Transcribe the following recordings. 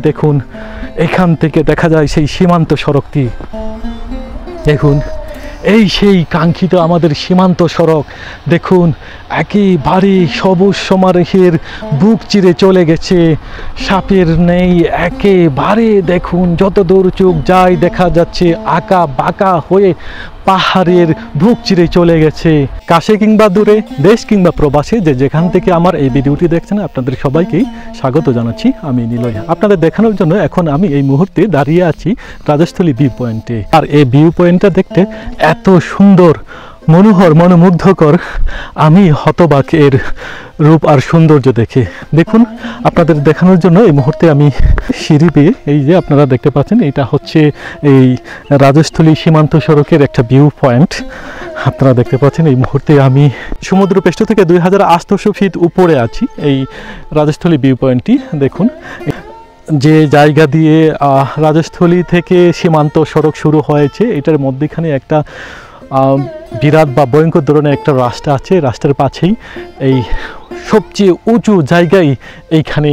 দেখুন এখান থেকে দেখা যায় সেই সীমান্ত সড়কটি। দেখুন এই সেই কাঙ্ক্ষিত আমাদের সীমান্ত সড়ক। দেখুন একেবারে সবুজ সমারোহের বুক চিরে চলে গেছে, সাপের নেই একেবারে। দেখুন যত দূর চোখ যায় দেখা যাচ্ছে আঁকা বাঁকা হয়ে পাহাড়ের বুক চিরে চলে গেছে। কাছে কিংবা দূরে, দেশ কিংবা প্রবাসে, যে যেখান থেকে আমার এই ভিডিওটি দেখছেন আপনাদের সবাইকেই স্বাগত জানাচ্ছি। আমি নিলয়। আপনাদের দেখানোর জন্য এখন আমি এই মুহূর্তে দাঁড়িয়ে আছি রাজস্থলী ভিউ পয়েন্টে। আর এই ভিউ পয়েন্টটা দেখতে এত সুন্দর, মনোহর, মনোমুগ্ধকর, আমি হতবাক এর রূপ আর সৌন্দর্য দেখে। দেখুন আপনাদের দেখানোর জন্য এই মুহূর্তে আমি সিঁড়ি বেয়ে, এই যে আপনারা দেখতে পাচ্ছেন, এটা হচ্ছে এই রাজস্থলী সীমান্ত সড়কের একটা ভিউ পয়েন্ট। আপনারা দেখতে পাচ্ছেন এই মুহূর্তে আমি সমুদ্রপৃষ্ঠ থেকে 2800 ফিট উপরে আছি। এই রাজস্থলী ভিউ পয়েন্টটি দেখুন, যে জায়গা দিয়ে রাজস্থলী থেকে সীমান্ত সড়ক শুরু হয়েছে, এটার মধ্যেখানে একটা বিরাট বা ভয়ঙ্কর ধরনের একটা রাস্তা আছে। রাস্তার পাশেই এই সবচেয়ে উঁচু জায়গায় এইখানে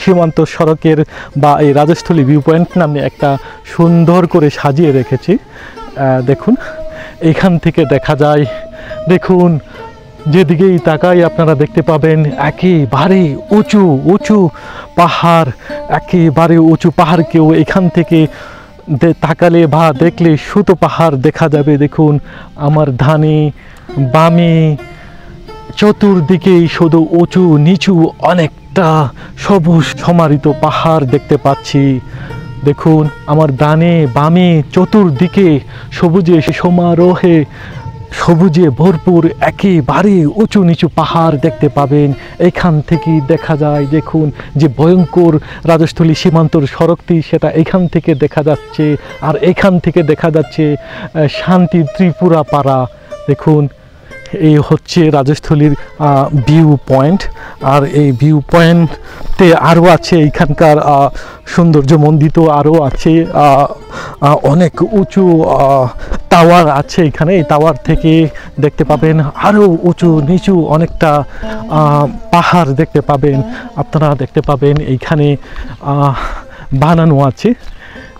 সীমান্ত সড়কের বা এই রাজস্থলী ভিউ পয়েন্ট নামে একটা সুন্দর করে সাজিয়ে রেখেছি। দেখুন এইখান থেকে দেখা যায়, দেখুন যেদিকেই তাকাই আপনারা দেখতে পাবেন একেবারে উঁচু উঁচু পাহাড়, একেবারে উঁচু পাহাড়কেও এখান থেকে তাকালে বা দেখলে সুতো পাহাড় দেখা যাবে। দেখুন আমার ডানে বামে চতুর্দিকেই শুধু উঁচু নিচু অনেকটা সবুজ সমারিত পাহাড় দেখতে পাচ্ছি। দেখুন আমার ডানে বামে চতুর্দিকে সবুজে সমারোহে, সবুজে ভরপুর একেবারে উঁচু নিচু পাহাড় দেখতে পাবেন। এখান থেকেই দেখা যায়, দেখুন যে ভয়ঙ্কর রাজস্থলী সীমান্তর সড়কটি, সেটা এখান থেকে দেখা যাচ্ছে। আর এখান থেকে দেখা যাচ্ছে শান্তি ত্রিপুরা পাড়া। দেখুন এই হচ্ছে রাজস্থলীর ভিউ পয়েন্ট। আর এই ভিউ পয়েন্টে আরও আছে এইখানকার সৌন্দর্য মণ্ডিত, আরও আছে অনেক উঁচু টাওয়ার আছে এখানে। এই টাওয়ার থেকে দেখতে পাবেন আরও উঁচু নিচু অনেকটা পাহাড় দেখতে পাবেন। আপনারা দেখতে পাবেন এইখানে বানানো আছে,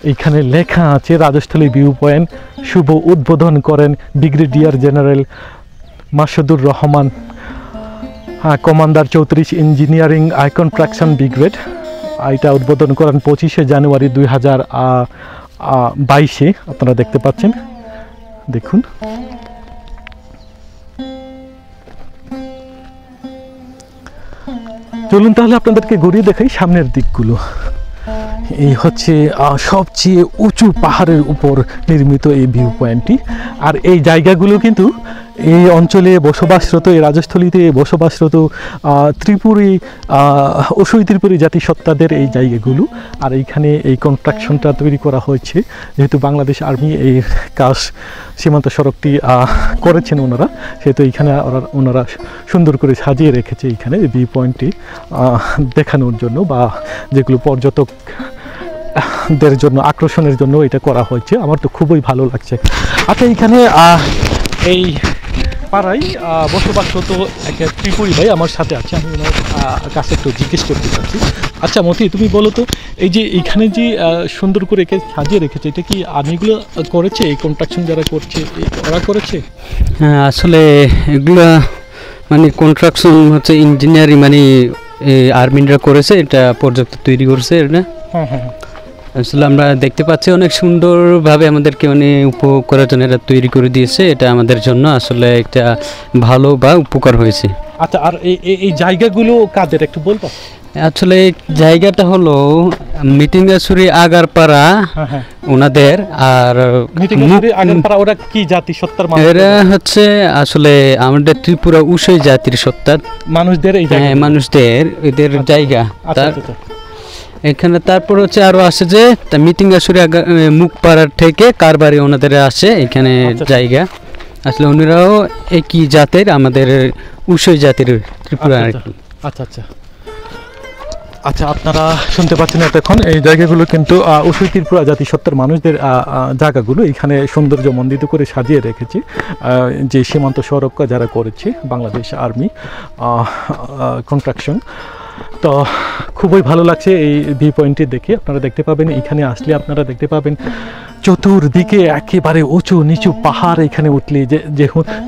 এইখানে লেখা আছে রাজস্থলী ভিউ পয়েন্ট। শুভ উদ্বোধন করেন brigadier general Masudur Rahman, commander 34 engineering construction brigade. এটা উদ্বোধন করেন 25শে জানুয়ারি 2022-এ। আপনারা দেখতে পাচ্ছেন, দেখুন চলুন তাহলে আপনাদেরকে ঘুরিয়ে দেখাই সামনের দিকগুলো। এই হচ্ছে সবচেয়ে উঁচু পাহাড়ের উপর নির্মিত এই ভিউ পয়েন্টটি। আর এই জায়গাগুলো কিন্তু এই অঞ্চলে বসবাসরত, এই রাজস্থলীতে বসবাসরত ত্রিপুরী অসুই ত্রিপুরী জাতিসত্তাদের এই জায়গাগুলো। আর এইখানে এই কনস্ট্রাকশনটা তৈরি করা হয়েছে, যেহেতু বাংলাদেশ আর্মি এই কাজ সীমান্ত সড়কটি করেছেন ওনারা, সেহেতু এইখানে ওনারা সুন্দর করে সাজিয়ে রেখেছে এইখানে ভিউ পয়েন্টটি দেখানোর জন্য, বা যেগুলো পর্যটকদের জন্য আকর্ষণের জন্য এটা করা হয়েছে। আমার তো খুবই ভালো লাগছে। আচ্ছা এইখানে এই পাড়ায় বসবাসরত এক ত্রিপুরী ভাই আমার সাথে আছে, আমি ওনার কাছে একটু জিজ্ঞেস করতে চাচ্ছি। আচ্ছা মতি, তুমি বলো তো, এই যে এইখানে যে সুন্দর করে একে সাজিয়ে রেখেছে, এটা কি আর্মিগুলো করেছে? এই কনস্ট্রাকশন যারা করছে ওরা করেছে? হ্যাঁ, আসলে এগুলা মানে কনস্ট্রাকশন হচ্ছে ইঞ্জিনিয়ারিং, মানে আর্মিরা করেছে, এটা প্রজেক্ট তৈরি করছে এটা। হ্যাঁ হ্যাঁ, আসলে আমরা দেখতে পাচ্ছি অনেক সুন্দরভাবে আমাদেরকে উপভোগ করার জন্য এটা তৈরি করে দিয়েছে। এটা আমাদের জন্য আসলে একটা ভালো বা উপকার হয়েছে। আচ্ছা, আর এই জায়গাগুলো কাদের একটু বলবো? আসলে জায়গাটা হলো মিটিঙ্গাছড়ি আগারপাড়া ওনাদের। আর ওরা কি জাতি সত্তার? এরা হচ্ছে আসলে আমাদের ত্রিপুরা উষই জাতির সত্তার মানুষদের, মানুষদের এদের জায়গা। এখানে তারপর হচ্ছে আরো আসে যে মিটিঙ্গাছড়ি মুখপাড়ার থেকে কারবারি ওনাদের আসে এখানে জায়গা। আসলে উনিরাও একই জাতের, আমাদের উষই জাতির ত্রিপুরা। আচ্ছা আচ্ছা আচ্ছা, আপনারা শুনতে পাচ্ছেন এতক্ষণ এই জায়গাগুলো কিন্তু উষই ত্রিপুরা জাতিসত্তার মানুষদের জায়গাগুলো এখানে সৌন্দর্য মণ্ডিত করে সাজিয়ে রেখেছে। যে সীমান্ত সড়ক যারা করেছে বাংলাদেশ আর্মি কনস্ট্রাকশন, তো খুবই ভালো লাগছে এই ভিউ পয়েন্টটি দেখে। আপনারা দেখতে পাবেন এখানে আসলে আপনারা দেখতে পাবেন চতুর্দিকে একেবারে উঁচু নিচু পাহাড়। এখানে উঠলে যে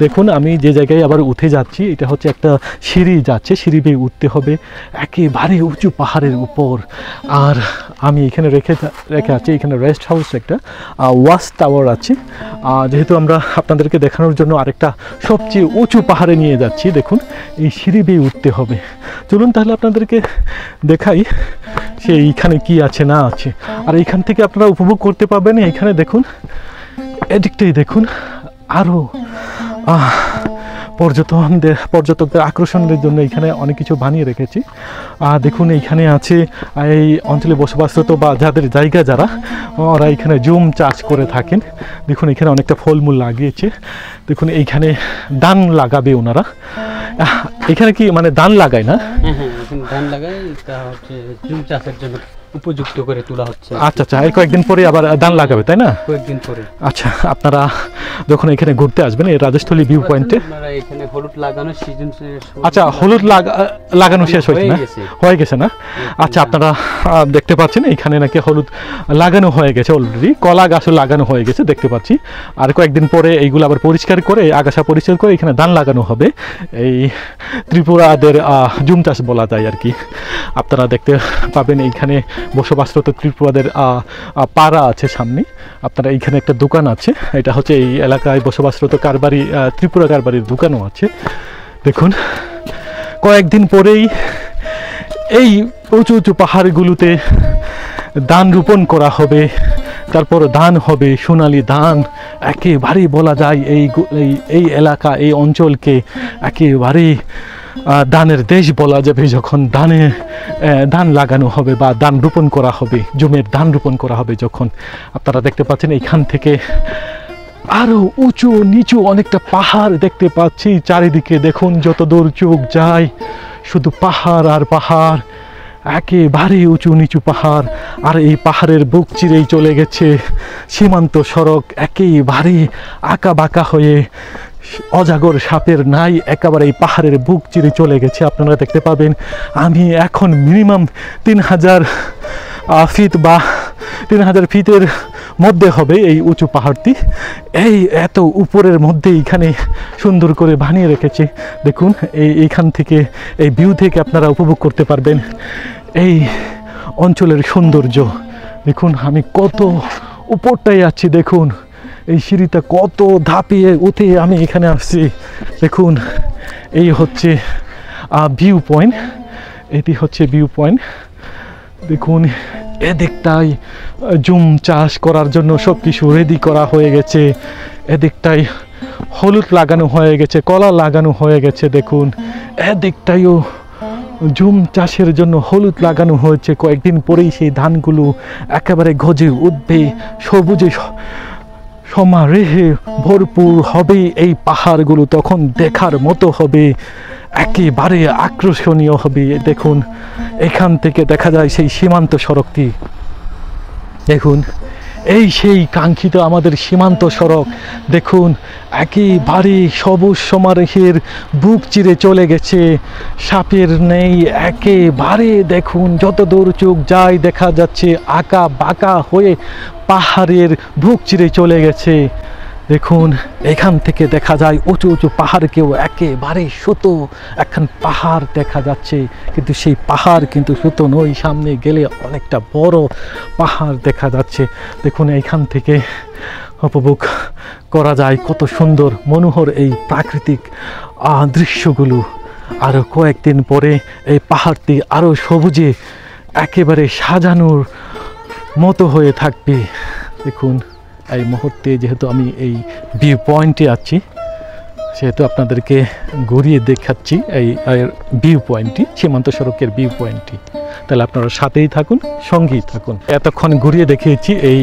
দেখুন আমি যে জায়গায় আবার উঠে যাচ্ছি, এটা হচ্ছে একটা সিঁড়ি যাচ্ছে, সিঁড়ি বেয়ে উঠতে হবে একেবারে উঁচু পাহাড়ের উপর। আর আমি এখানে রেখে আছি, এখানে রেস্ট হাউস একটা ওয়াচ টাওয়ার আছে। যেহেতু আমরা আপনাদেরকে দেখানোর জন্য আরেকটা সবচেয়ে উঁচু পাহাড়ে নিয়ে যাচ্ছি, দেখুন এই সিঁড়ি বেয়ে উঠতে হবে। চলুন তাহলে আপনাদেরকে দেখাই সেইখানে কি আছে না আছে। আর এইখান থেকে আপনারা উপভোগ করতে পারবেন। এখানে দেখুন এদিকটাই দেখুন আরও পর্যটকদের আকর্ষণের জন্য এখানে অনেক কিছু বানিয়ে রেখেছি। দেখুন এইখানে আছে এই অঞ্চলে বসবাসরত বা যাদের জায়গা যারা, ওরা এখানে জুম চাষ করে থাকেন। দেখুন এখানে অনেকটা ফলমূল লাগিয়েছে। দেখুন এইখানে ধান লাগাবে ওনারা। এখানে কি মানে ধান লাগায় না? ধান লাগায়, তা হচ্ছে জুম চাষের জন্য উপযুক্ত করে তোলা হচ্ছে। আচ্ছা আচ্ছা, এই কয়েকদিন পরে আবার ধান লাগাবে তাই না? কয়েকদিন পরে। আচ্ছা, আপনারা যখন এখানে ঘুরতে আসবেন এই রাজস্থলী ভিউ পয়েন্টে, এখানে হলুদ লাগানো সিজন। আচ্ছা, হলুদ লাগানো শেষ হয়েছে না? হয়ে গেছে না? আচ্ছা, আপনারা দেখতে পাচ্ছেন এখানে নাকি হলুদ লাগানো হয়ে গেছে অলরেডি, কলা গাছও লাগানো হয়ে গেছে দেখতে পাচ্ছি। আর কয়েকদিন পরে এইগুলো আবার পরিষ্কার করে, আগাছা পরিষ্কার করে এখানে ধান লাগানো হবে। এই ত্রিপুরাদের জুম চাষ বলা যায় আর কি। আপনারা দেখতে পাবেন এইখানে বসবাসরত ত্রিপুরাদের পাড়া আছে সামনে। আপনারা এইখানে একটা দোকান আছে, এটা হচ্ছে এই এলাকায় বসবাসরত কারবারি ত্রিপুরা কারবারির দোকানও আছে। দেখুন কয়েকদিন পরেই এই উঁচু উঁচু পাহাড়গুলোতে ধান রোপণ করা হবে, তারপর ধান হবে সোনালি ধান। একেবারেই বলা যায় এই এলাকা, এই অঞ্চলকে একেবারেই ধানের দেশ বলা যাবে যখন ধান লাগানো হবে বা ধান রোপণ করা হবে, জমির ধান রোপণ করা হবে যখন। আপনারা দেখতে পাচ্ছেন এইখান থেকে আরো উঁচু নিচু অনেকটা পাহাড় দেখতে পাচ্ছি চারিদিকে। দেখুন যত দূর চোখ যায় শুধু পাহাড় আর পাহাড়, একেবারে উঁচু নিচু পাহাড়। আর এই পাহাড়ের বুক চিরেই চলে গেছে সীমান্ত সড়ক, একেবারে আঁকা বাঁকা হয়ে অজাগর সাপের নাই একেবারে এই পাহাড়ের বুক চিরে চলে গেছে। আপনারা দেখতে পাবেন আমি এখন মিনিমাম 3000 ফিট বা 3000 ফিটের মধ্যে হবে এই উঁচু পাহাড়টি। এই এত উপরের মধ্যে এইখানে সুন্দর করে বানিয়ে রেখেছে। দেখুন এইখান থেকে, এই ভিউ থেকে আপনারা উপভোগ করতে পারবেন এই অঞ্চলের সৌন্দর্য। দেখুন আমি কত উপরটাই আছি, দেখুন এই সিঁড়িটা কত ধাপিয়ে উঠে আমি এখানে আসছি। দেখুন এই হচ্ছে ভিউ পয়েন্ট, এটি হচ্ছে ভিউ পয়েন্ট। দেখুন এদিকটাই জুম চাষ করার জন্য সব কিছু রেডি করা হয়ে গেছে। এদিকটাই হলুদ লাগানো হয়ে গেছে, কলা লাগানো হয়ে গেছে। দেখুন এদিকটাইও জুম চাষের জন্য হলুদ লাগানো হয়েছে। কয়েকদিন পরেই সেই ধানগুলো একেবারে গজে উঠবে, সবুজে সমারোহে ভরপুর হবে। এই পাহাড়গুলো তখন দেখার মতো হবে, একেবারে আকর্ষণীয় হবে। দেখুন এখান থেকে দেখা যায় সেই সীমান্ত সড়কটি। দেখুন এই সেই কাঙ্ক্ষিত আমাদের সীমান্ত সড়ক। দেখুন একেবারে সবুজ সমারোহের বুক চিরে চলে গেছে, সাপের নেই একেবারে। দেখুন যত দূর চোখ যায় দেখা যাচ্ছে আঁকা বাঁকা হয়ে পাহাড়ের বুক চিরে চলে গেছে। দেখুন এখান থেকে দেখা যায় উঁচু উঁচু পাহাড়কেও একেবারে ছোট একখান পাহাড় দেখা যাচ্ছে, কিন্তু সেই পাহাড় কিন্তু ছোট নয়, সামনে গেলে অনেকটা বড় পাহাড় দেখা যাচ্ছে। দেখুন এইখান থেকে উপভোগ করা যায় কত সুন্দর মনোহর এই প্রাকৃতিক দৃশ্যগুলো। আরও কয়েকদিন পরে এই পাহাড়টি আরও সবুজে একেবারে সাজানোর মতো হয়ে থাকবে। দেখুন এই মুহূর্তে যেহেতু আমি এই ভিউ পয়েন্টে আছি, সেহেতু আপনাদেরকে ঘুরিয়ে দেখাচ্ছি এই ভিউ পয়েন্টটি, সীমান্ত সড়কের ভিউ পয়েন্টটি। তাহলে আপনারা সাথেই থাকুন, সঙ্গেই থাকুন। এতক্ষণ ঘুরিয়ে দেখিয়েছি এই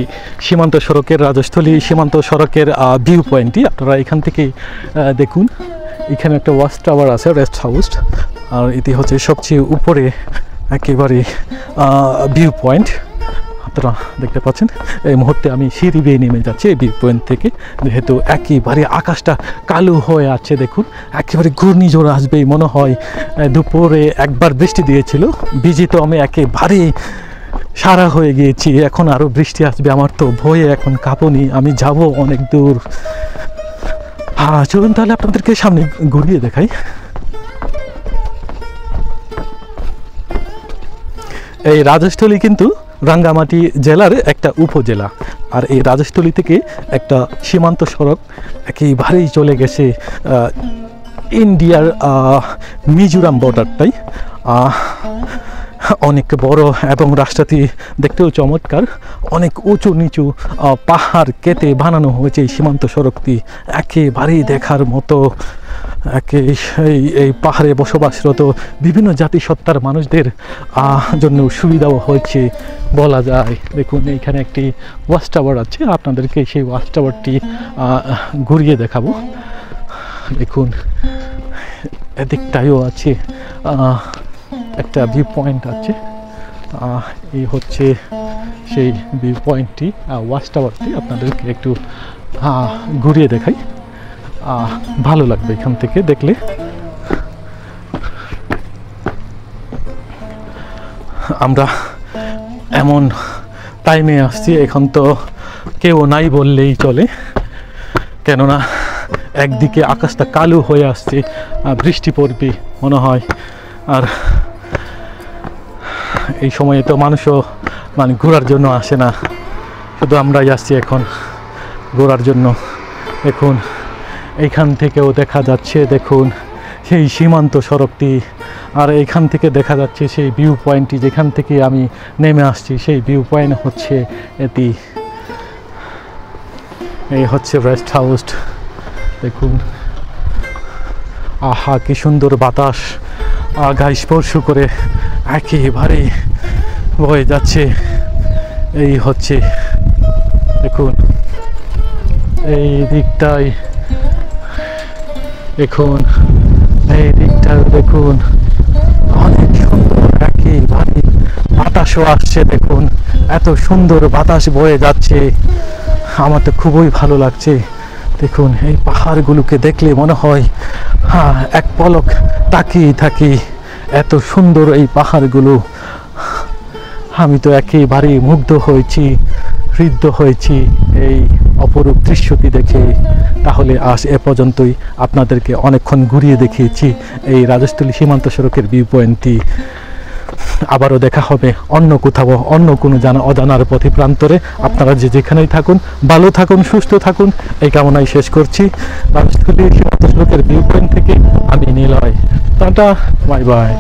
সীমান্ত সড়কের, রাজস্থলী সীমান্ত সড়কের ভিউ পয়েন্টটি। আপনারা এখান থেকে দেখুন, এখানে একটা ওয়াচ টাওয়ার আছে, রেস্ট হাউস। আর এটি হচ্ছে সবচেয়ে উপরে একেবারে ভিউ পয়েন্ট। আপনারা দেখতে পাচ্ছেন এই মুহূর্তে আমি সিঁড়ি বেয়ে নেমে যাচ্ছি এই ভিউ পয়েন্ট থেকে, যেহেতু একেবারে আকাশটা কালো হয়ে আছে। দেখুন একেবারে ঘূর্ণিঝড় আসবেই মনে হয়। দুপুরে একবার বৃষ্টি দিয়েছিল, ভিজে তো আমি একেবারে সারা হয়ে গিয়েছি। এখন আরও বৃষ্টি আসবে, আমার তো ভয়ে এখন কাঁপুনি। আমি যাব অনেক দূর। হ্যাঁ চলুন তাহলে আপনাদেরকে সামনে ঘুরিয়ে দেখাই। এই রাজস্থলী কিন্তু রাঙ্গামাটি জেলার একটা উপজেলা, আর এই রাজস্থলী থেকে একটা সীমান্ত সড়ক একেবারেই চলে গেছে ইন্ডিয়ার মিজোরাম বর্ডারটাই। অনেক বড় এবং রাস্তাটি দেখতেও চমৎকার। অনেক উঁচু নিচু পাহাড় কেটে বানানো হয়েছে এই সীমান্ত সড়কটি, একেবারেই দেখার মতো। এই পাহাড়ে বসবাসরত বিভিন্ন জাতিসত্তার মানুষদের জন্য সুবিধাও হয়েছে বলা যায়। দেখুন এইখানে একটি ওয়াচ টাওয়ার আছে, আপনাদেরকে সেই ওয়াচ টাওয়ারটি ঘুরিয়ে দেখাবো। দেখুন এদিকটাও আছে একটা ভিউ পয়েন্ট আছে। এই হচ্ছে সেই ভিউ পয়েন্টটি, ওয়াচ টাওয়ারটি। আপনাদেরকে একটু ঘুরিয়ে দেখাই, ভালো লাগবে এখান থেকে দেখলে। আমরা এমন টাইমে আসছি, এখন তো কেউ নাই বললেই চলে, কেননা একদিকে আকাশটা কালো হয়ে আসছে, বৃষ্টি পড়বে মনে হয়। আর এই সময়ে তো মানুষও মানে ঘোরার জন্য আসে না, শুধু আমরাই আসছি এখন ঘোরার জন্য। দেখুন এইখান থেকেও দেখা যাচ্ছে, দেখুন সেই সীমান্ত সড়কটি, আর এইখান থেকে দেখা যাচ্ছে সেই ভিউ পয়েন্টটি যেখান থেকে আমি নেমে আসছি। সেই ভিউ পয়েন্ট হচ্ছে এটি, এই হচ্ছে রেস্ট হাউস। দেখুন আহা কি সুন্দর বাতাস গায়ে স্পর্শ করে একেবারে বয়ে যাচ্ছে। এই হচ্ছে দেখুন এই দিকটাই, দেখুন এই দিকটা দেখুন অনেক সুন্দর, একেবারে বাতাসও আসছে। দেখুন এত সুন্দর বাতাস বয়ে যাচ্ছে, আমার তো খুবই ভালো লাগছে। দেখুন এই পাহাড়গুলোকে দেখলে মনে হয় এক পলক তাকিয়ে থাকি, এত সুন্দর এই পাহাড়গুলো। আমি তো একেবারে মুগ্ধ হয়েছি, হৃদ্য হয়েছি এই অপরূপ দৃশ্যটি দেখে। তাহলে আজ এ পর্যন্তই, আপনাদেরকে অনেকক্ষণ ঘুরিয়ে দেখিয়েছি এই রাজস্থলী সীমান্ত সড়কের ভিউ পয়েন্টটি। আবারও দেখা হবে অন্য কোথাও, অন্য কোনো অজানার পথে প্রান্তরে। আপনারা যেখানেই থাকুন ভালো থাকুন, সুস্থ থাকুন, এই কামনাই শেষ করছি। রাজস্থলী সীমান্ত সড়কের ভিউ পয়েন্ট থেকে আমি নিলয়, টাটা, বাই বাই।